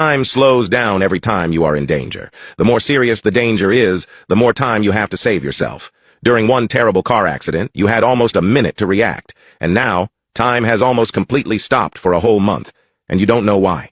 Time slows down every time you are in danger. The more serious the danger is, the more time you have to save yourself. During one terrible car accident, you had almost a minute to react, and now, time has almost completely stopped for a whole month, and you don't know why.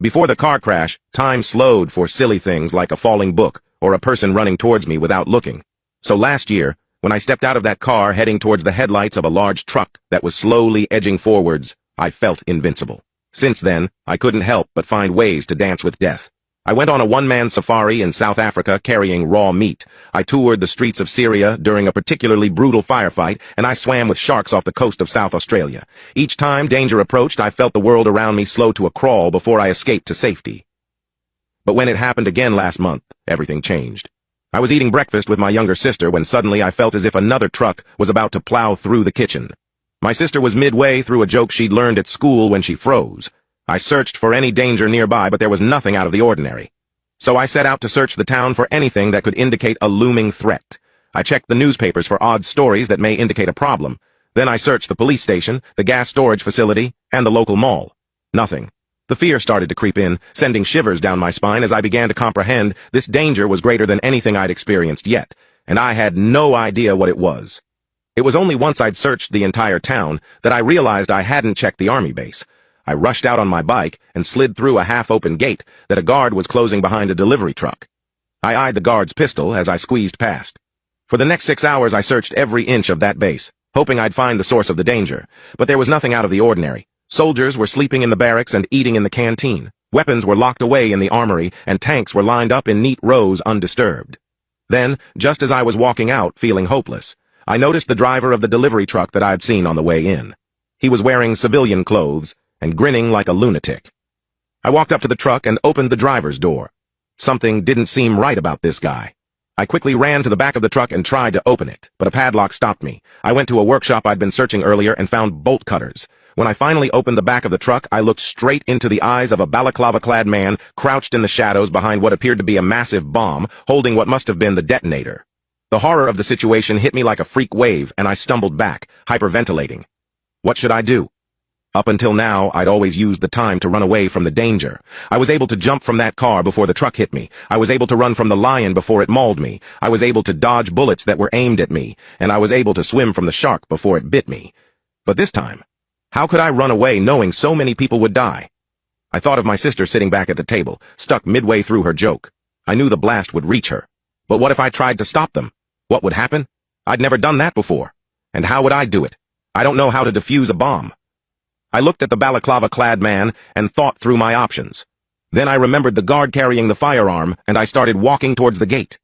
Before the car crash, time slowed for silly things like a falling book or a person running towards me without looking. So last year, when I stepped out of that car heading towards the headlights of a large truck that was slowly edging forwards, I felt invincible. Since then, I couldn't help but find ways to dance with death. I went on a one-man safari in South Africa carrying raw meat. I toured the streets of Syria during a particularly brutal firefight, and I swam with sharks off the coast of South Australia. Each time danger approached, I felt the world around me slow to a crawl before I escaped to safety. But when it happened again last month, everything changed. I was eating breakfast with my younger sister when suddenly I felt as if another truck was about to plow through the kitchen. My sister was midway through a joke she'd learned at school when she froze. I searched for any danger nearby, but there was nothing out of the ordinary. So I set out to search the town for anything that could indicate a looming threat. I checked the newspapers for odd stories that may indicate a problem. Then I searched the police station, the gas storage facility, and the local mall. Nothing. The fear started to creep in, sending shivers down my spine as I began to comprehend this danger was greater than anything I'd experienced yet, and I had no idea what it was. It was only once I'd searched the entire town that I realized I hadn't checked the army base. I rushed out on my bike and slid through a half-open gate that a guard was closing behind a delivery truck. I eyed the guard's pistol as I squeezed past. For the next 6 hours I searched every inch of that base, hoping I'd find the source of the danger, but there was nothing out of the ordinary. Soldiers were sleeping in the barracks and eating in the canteen. Weapons were locked away in the armory, and tanks were lined up in neat rows undisturbed. Then, just as I was walking out, feeling hopeless, I noticed the driver of the delivery truck that I'd seen on the way in. He was wearing civilian clothes and grinning like a lunatic. I walked up to the truck and opened the driver's door. Something didn't seem right about this guy. I quickly ran to the back of the truck and tried to open it, but a padlock stopped me. I went to a workshop I'd been searching earlier and found bolt cutters. When I finally opened the back of the truck, I looked straight into the eyes of a balaclava-clad man crouched in the shadows behind what appeared to be a massive bomb, holding what must have been the detonator. The horror of the situation hit me like a freak wave, and I stumbled back, hyperventilating. What should I do? Up until now, I'd always used the time to run away from the danger. I was able to jump from that car before the truck hit me. I was able to run from the lion before it mauled me. I was able to dodge bullets that were aimed at me, and I was able to swim from the shark before it bit me. But this time, how could I run away knowing so many people would die? I thought of my sister sitting back at the table, stuck midway through her joke. I knew the blast would reach her. But what if I tried to stop them? What would happen? I'd never done that before. And how would I do it? I don't know how to defuse a bomb. I looked at the balaclava-clad man and thought through my options. Then I remembered the guard carrying the firearm, and I started walking towards the gate.